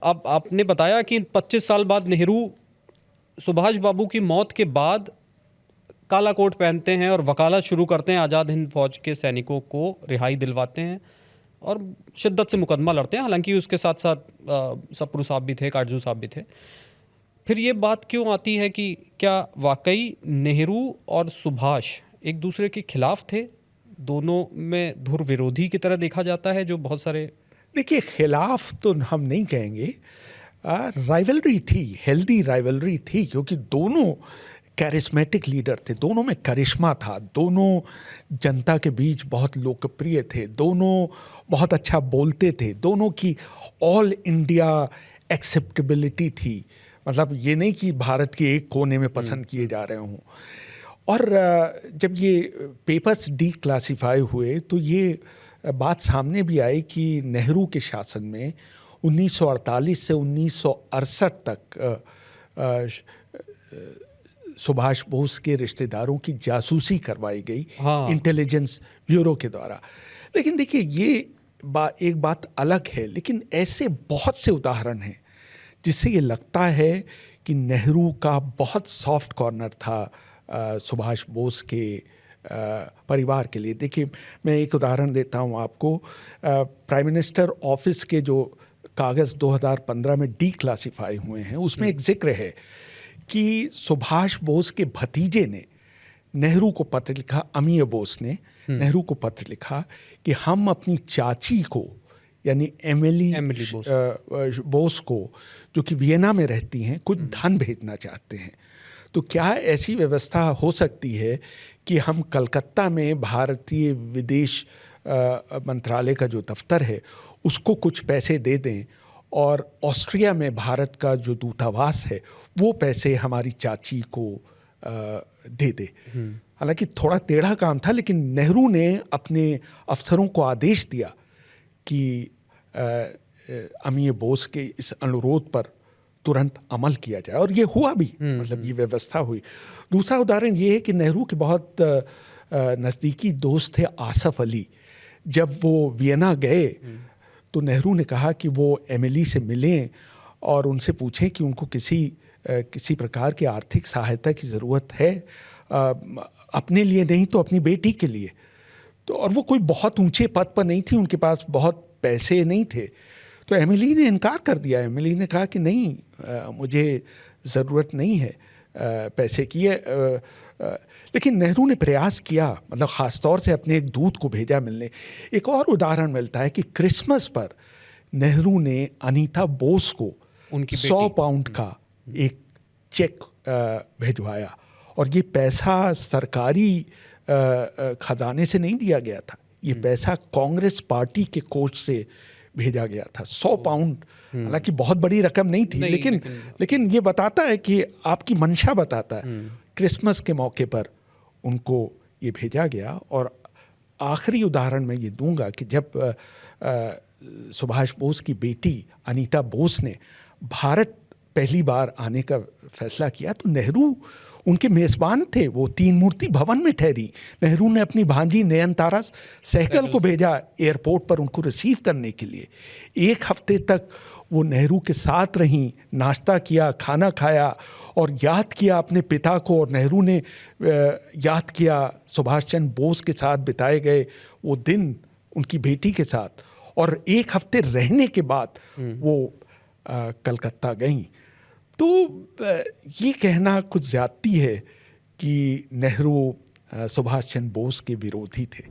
अब आपने बताया कि 25 साल बाद नेहरू सुभाष बाबू की मौत के बाद काला कोट पहनते हैं और वकालत शुरू करते हैं, आज़ाद हिंद फौज के सैनिकों को रिहाई दिलवाते हैं और शिद्दत से मुकदमा लड़ते हैं। हालांकि उसके साथ साथ सप्रू साहब भी थे, काटजू साहब भी थे। फिर ये बात क्यों आती है कि क्या वाकई नेहरू और सुभाष एक दूसरे के खिलाफ थे? दोनों में धुर विरोधी की तरह देखा जाता है, जो बहुत सारे देखिए, खिलाफ तो हम नहीं कहेंगे, राइवलरी थी, हेल्दी राइवलरी थी, क्योंकि दोनों कैरिस्मेटिक लीडर थे, दोनों में करिश्मा था, दोनों जनता के बीच बहुत लोकप्रिय थे, दोनों बहुत अच्छा बोलते थे, दोनों की ऑल इंडिया एक्सेप्टेबिलिटी थी। मतलब ये नहीं कि भारत के एक कोने में पसंद किए जा रहे हों। और जब ये पेपर्स डीक्लासिफाई हुए तो ये बात सामने भी आई कि नेहरू के शासन में 1948 से 1968 तक सुभाष बोस के रिश्तेदारों की जासूसी करवाई गई, हाँ। इंटेलिजेंस ब्यूरो के द्वारा। लेकिन देखिए, ये एक बात अलग है, लेकिन ऐसे बहुत से उदाहरण हैं जिससे ये लगता है कि नेहरू का बहुत सॉफ्ट कॉर्नर था सुभाष बोस के परिवार के लिए। देखिए, मैं एक उदाहरण देता हूँ आपको। प्राइम मिनिस्टर ऑफिस के जो कागज़ 2015 में डीक्लासिफाई हुए हैं, उसमें एक जिक्र है कि सुभाष बोस के भतीजे ने नेहरू को पत्र लिखा, अमीय बोस ने नेहरू को पत्र लिखा कि हम अपनी चाची को, यानी एमिली बोस को, जो कि वियना में रहती हैं, कुछ धन भेजना चाहते हैं। तो क्या ऐसी व्यवस्था हो सकती है कि हम कलकत्ता में भारतीय विदेश मंत्रालय का जो दफ्तर है उसको कुछ पैसे दे दें और ऑस्ट्रिया में भारत का जो दूतावास है वो पैसे हमारी चाची को दे दे। हालांकि थोड़ा टेढ़ा काम था, लेकिन नेहरू ने अपने अफसरों को आदेश दिया कि अमीय बोस के इस अनुरोध पर तुरंत अमल किया जाए, और ये हुआ भी। मतलब ये व्यवस्था हुई। दूसरा उदाहरण ये है कि नेहरू के बहुत नज़दीकी दोस्त थे आसफ अली। जब वो वियना गए तो नेहरू ने कहा कि वो एमिली से मिलें और उनसे पूछें कि उनको किसी प्रकार की आर्थिक सहायता की ज़रूरत है, अपने लिए नहीं तो अपनी बेटी के लिए। तो और वो कोई बहुत ऊंचे पद पर नहीं थी, उनके पास बहुत पैसे नहीं थे। तो एमिली ने इनकार कर दिया। एमिली ने कहा कि नहीं, मुझे ज़रूरत नहीं है पैसे की है। लेकिन नेहरू ने प्रयास किया, मतलब ख़ास तौर से अपने एक दूत को भेजा मिलने। एक और उदाहरण मिलता है कि क्रिसमस पर नेहरू ने अनीता बोस को 100 पाउंड का एक चेक भिजवाया, और ये पैसा सरकारी खजाने से नहीं दिया गया था, ये पैसा कांग्रेस पार्टी के कोष से भेजा गया था। 100 पाउंड, हालांकि बहुत बड़ी रकम नहीं थी, लेकिन ये बताता है कि आपकी मंशा बताता है। क्रिसमस के मौके पर उनको ये भेजा गया। और आखिरी उदाहरण मैं ये दूंगा कि जब सुभाष बोस की बेटी अनीता बोस ने भारत पहली बार आने का फैसला किया तो नेहरू उनके मेज़बान थे। वो तीन मूर्ति भवन में ठहरी। नेहरू ने अपनी भांजी नयनतारा सहगल को भेजा एयरपोर्ट पर उनको रिसीव करने के लिए। एक हफ्ते तक वो नेहरू के साथ रहीं, नाश्ता किया, खाना खाया और याद किया अपने पिता को। और नेहरू ने याद किया सुभाष चंद्र बोस के साथ बिताए गए वो दिन उनकी बेटी के साथ। और एक हफ्ते रहने के बाद वो कलकत्ता गईं। तो ये कहना कुछ ज़्यादती है कि नेहरू सुभाष चंद्र बोस के विरोधी थे।